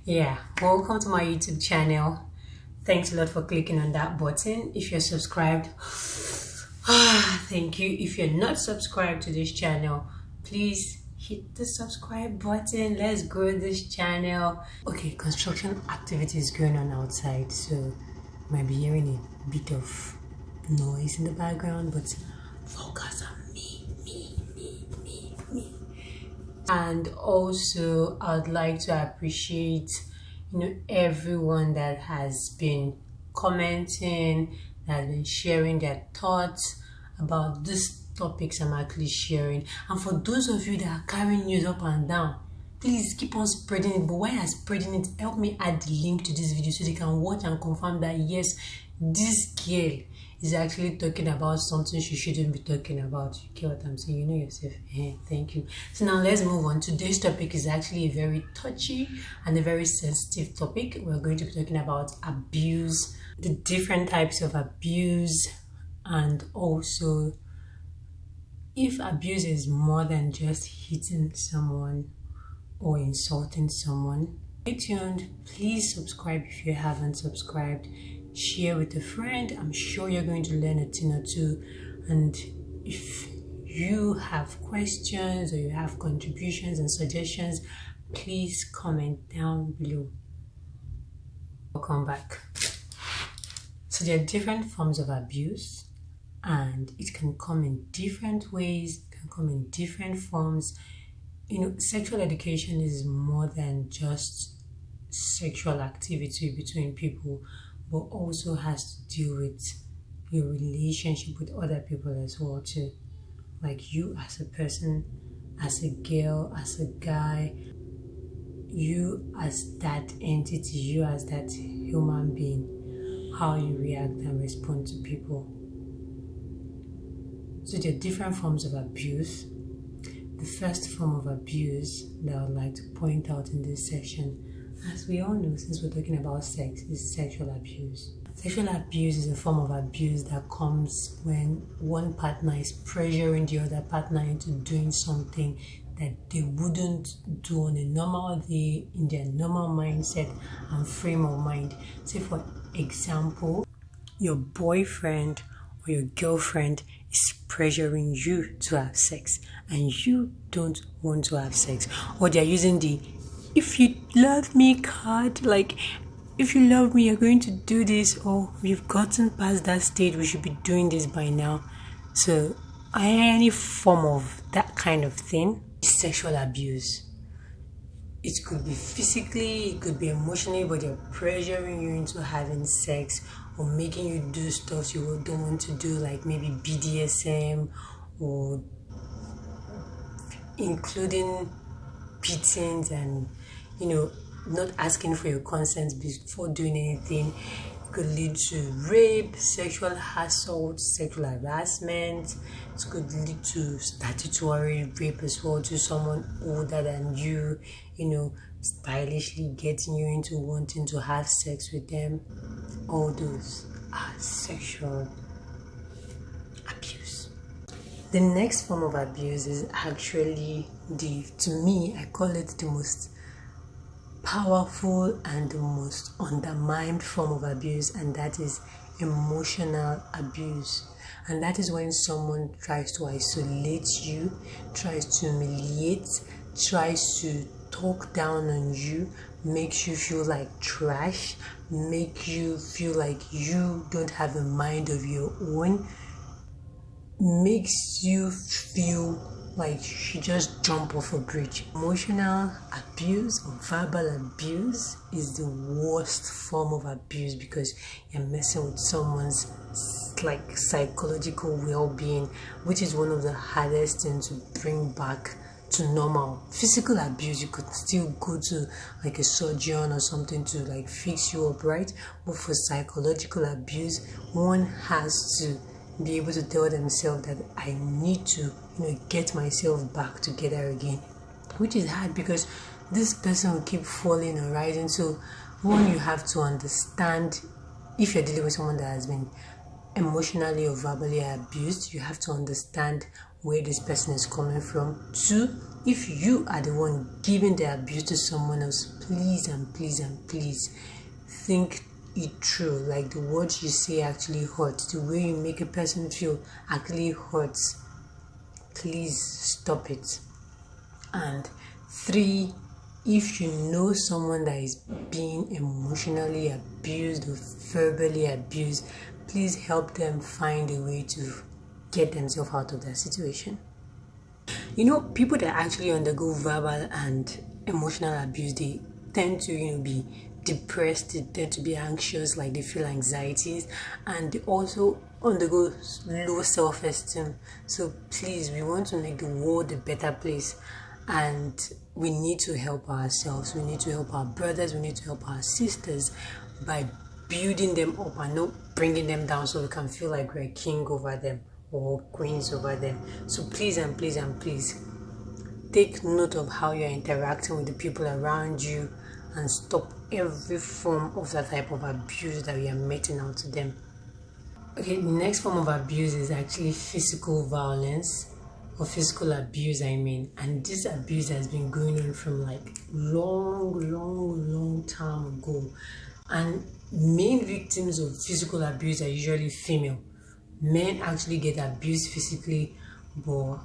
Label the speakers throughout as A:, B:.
A: Yeah, welcome to my YouTube channel. Thanks a lot for clicking on that button. If you're subscribed, thank you. If you're not subscribed to this channel, please hit the subscribe button. Let's grow this channel. Okay, construction activities going on outside, so you might be hearing a bit of noise in the background, but focus on me. And also I'd like to appreciate everyone that has been commenting, that has been sharing their thoughts about these topics I'm actually sharing. And for those of you that are carrying news up and down, please keep on spreading it. But while you're spreading it, help me add the link to this video so they can watch and confirm that yes, this girl is actually talking about something she shouldn't be talking about. You get what I'm saying? You know yourself. Thank you. So now let's move on. Today's topic is actually a very touchy and a very sensitive topic. We're going to be talking about abuse, the different types of abuse, and also if abuse is more than just hitting someone or insulting someone. Stay tuned. Please subscribe if you haven't subscribed. Share with a friend. I'm sure you're going to learn a thing or two. And if you have questions or you have contributions and suggestions, please comment down below. Welcome back. So there are different forms of abuse, and it can come in different ways, it can come in different forms. Sexual education is more than just sexual activity between people, but also has to deal with your relationship with other people as well too. Like you as a person, as a girl, as a guy, you as that entity, you as that human being, how you react and respond to people. So there are different forms of abuse. The first form of abuse that I would like to point out in this session, as we all know, since we're talking about sex, is sexual abuse. Sexual abuse is a form of abuse that comes when one partner is pressuring the other partner into doing something that they wouldn't do on a normal day in their normal mindset and frame of mind. Say for example, your boyfriend or your girlfriend is pressuring you to have sex and you don't want to have sex, or they're using the "if you love me" card, like if you love me you're going to do this, or we've gotten past that stage, we should be doing this by now. So any form of that kind of thing is sexual abuse. It could be physically, it could be emotionally, but they're pressuring you into having sex or making you do stuff you don't want to do, like maybe Bdsm, or including beatings and not asking for your consent before doing anything. It could lead to rape, sexual assault, sexual harassment. It could lead to statutory rape as well, to someone older than you, stylishly getting you into wanting to have sex with them. All those are sexual abuse. The next form of abuse is actually to me, I call it the most powerful and the most undermined form of abuse, and that is emotional abuse. And that is when someone tries to isolate you, tries to humiliate, tries to talk down on you, makes you feel like trash, make you feel like you don't have a mind of your own, makes you feel like you should just jump off a bridge. Emotional abuse or verbal abuse is the worst form of abuse, because you're messing with someone's psychological well-being, which is one of the hardest things to bring back to normal. Physical abuse, you could still go to a surgeon or something to fix you up, right? But for psychological abuse, one has to be able to tell themselves that I need to get myself back together again, which is hard because this person will keep falling and rising. So one, you have to understand, if you're dealing with someone that has been emotionally or verbally abused, you have to understand where this person is coming from. 2, if you are the one giving the abuse to someone else, please and please and please think it through. Like, the words you say actually hurts. The way you make a person feel actually hurts. Please stop it. And 3, if you know someone that is being emotionally abused or verbally abused, please help them find a way to get themselves out of that situation. You know, people that actually undergo verbal and emotional abuse, they tend to, be depressed, they tend to be anxious, like they feel anxieties, and they also undergo low self-esteem. So please, we want to make the world a better place, and we need to help ourselves, we need to help our brothers, we need to help our sisters by building them up and not bringing them down, so we can feel like we're king over them or queens over them. So please and please and please take note of how you're interacting with the people around you, and stop every form of that type of abuse that we are meting out to them. Okay, the next form of abuse is actually physical violence, or physical abuse, and this abuse has been going on from like long time ago, and main victims of physical abuse are usually female. Men actually get abused physically, but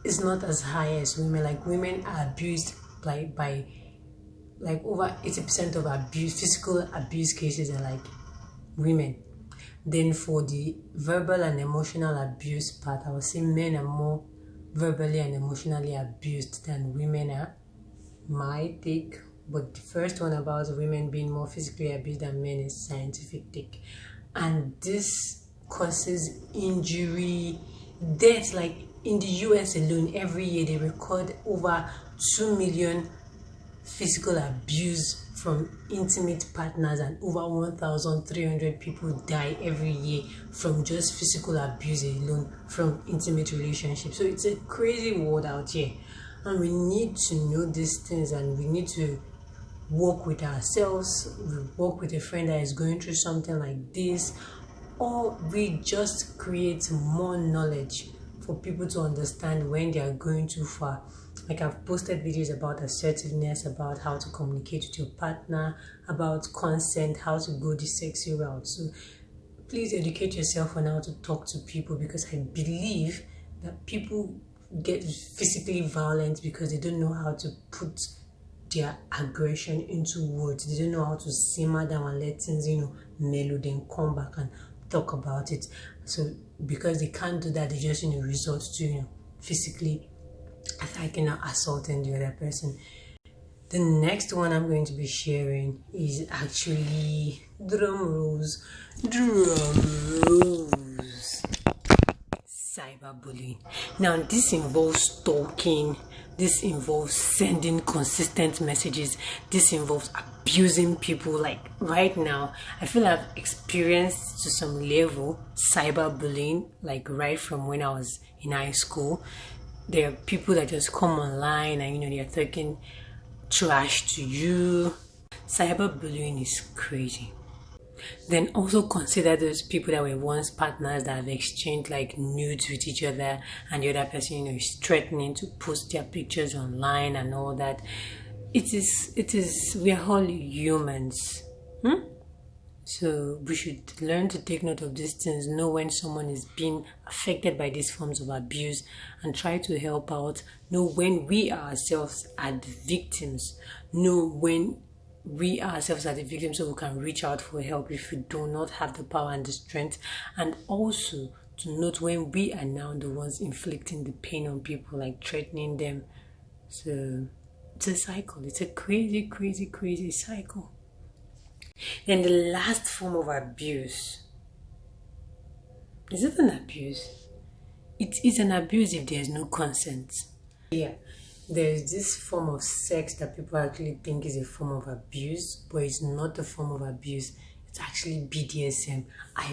A: it's not as high as women. Like, women are abused by like over 80% of abuse, physical abuse cases are like women. Then for the verbal and emotional abuse part, I would say men are more verbally and emotionally abused than women are. My take. But the first one about women being more physically abused than men is scientific take. And this causes injury, death. Like, in the US alone, every year they record over 2 million physical abuse from intimate partners, and over 1,300 people die every year from just physical abuse alone from intimate relationships. So it's a crazy world out here, and we need to know these things, and we need to work with ourselves, work with a friend that is going through something like this, or we just create more knowledge for people to understand when they are going too far. Like, I've posted videos about assertiveness, about how to communicate with your partner, about consent, how to go the sexy route. So please educate yourself on how to talk to people, because I believe that people get physically violent because they don't know how to put their aggression into words. They don't know how to simmer down and let things, mellow, then come back and talk about it. So because they can't do that, they just, resort to, physically attacking or assaulting the other person. The next one I'm going to be sharing is actually drum rolls, cyberbullying. Now, this involves stalking, this involves sending consistent messages, this involves abusing people. Like, right now, I feel I've experienced to some level cyberbullying, like right from when I was in high school. There are people that just come online and they're talking trash to you. Cyberbullying is crazy. Then also consider those people that were once partners that have exchanged like nudes with each other, and the other person is threatening to post their pictures online and all that. It is we are all humans. So we should learn to take note of these things, know when someone is being affected by these forms of abuse, and try to help out. Know when we ourselves are the victims. Know when we ourselves are the victims, so we can reach out for help if we do not have the power and the strength. And also to note when we are now the ones inflicting the pain on people, like threatening them. So it's a cycle. It's a crazy cycle. Then the last form of abuse. Is it an abuse? It is an abuse if there is no consent. Yeah, there is this form of sex that people actually think is a form of abuse, but it's not a form of abuse. It's actually BDSM. I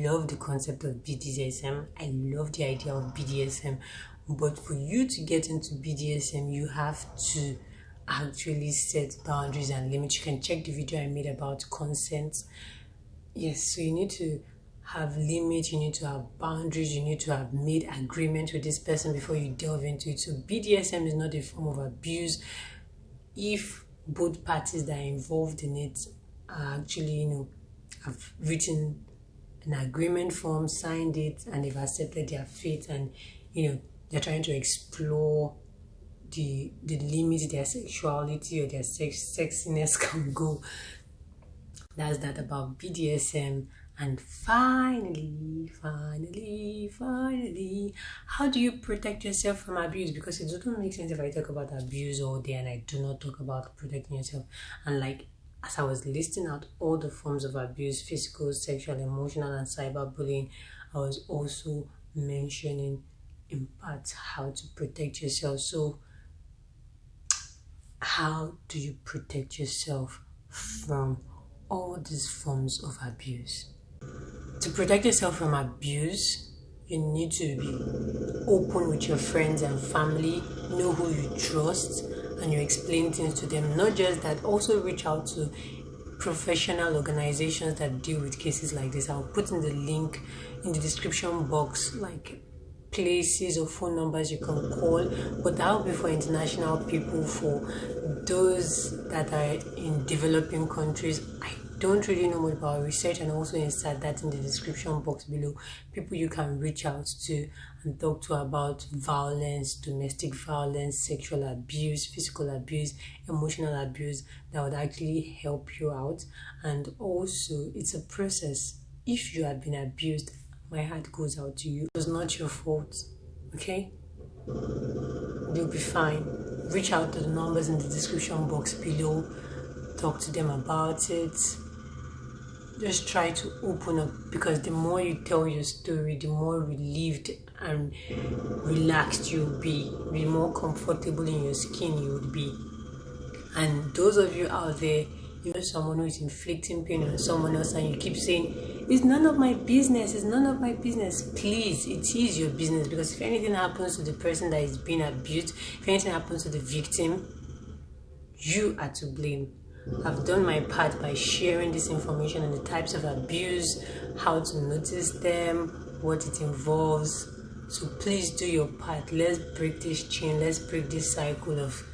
A: love the concept of BDSM. I love the idea of BDSM. But for you to get into BDSM, you have to actually set boundaries and limits. You can check the video I made about consent. Yes, so you need to have limits, you need to have boundaries, you need to have made agreement with this person before you delve into it. So BDSM is not a form of abuse if both parties that are involved in it are actually, have written an agreement form, signed it, and they've accepted their fate, and they're trying to explore the limits their sexuality or their sexiness can go. That's that about BDSM. And finally, how do you protect yourself from abuse? Because it doesn't make sense if I talk about abuse all day and I do not talk about protecting yourself. And as I was listing out all the forms of abuse, physical, sexual, emotional, and cyberbullying, I was also mentioning in part how to protect yourself. So how do you protect yourself from all these forms of abuse? To protect yourself from abuse, you need to be open with your friends and family, know who you trust, and you explain things to them. Not just that, also reach out to professional organizations that deal with cases like this. I'll put in the link in the description box, like places or phone numbers you can call, but that will be for international people. For those that are in developing countries, I don't really know much about research, and also insert that in the description box below, people you can reach out to and talk to about violence, domestic violence, sexual abuse, physical abuse, emotional abuse, that would actually help you out. And also, it's a process. If you have been abused, my heart goes out to you. It was not your fault, okay? You'll be fine. Reach out to the numbers in the description box below. Talk to them about it. Just try to open up, because the more you tell your story, the more relieved and relaxed you'll be, the more comfortable in your skin you would be. And those of you out there, someone who is inflicting pain on someone else and you keep saying, it's none of my business, it's none of my business, please, it is your business. Because if anything happens to the person that is being abused, if anything happens to the victim, you are to blame. I've done my part by sharing this information on the types of abuse, how to notice them, what it involves. So please do your part. Let's break this chain, let's break this cycle of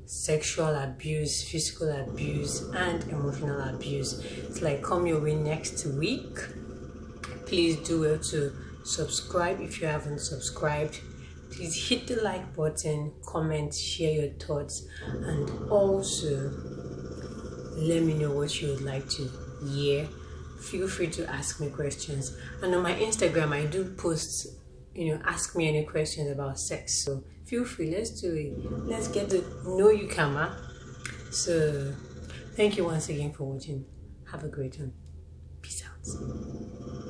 A: sexual abuse, physical abuse, and emotional abuse. It's like come your way next week. Please do well to subscribe if you haven't subscribed. Please hit the like button, comment, share your thoughts, and also let me know what you would like to hear. Feel free to ask me questions. And on my Instagram, I do post, ask me any questions about sex. So feel free, let's do it. Let's get to know you, CAMAA. So thank you once again for watching. Have a great one. Peace out.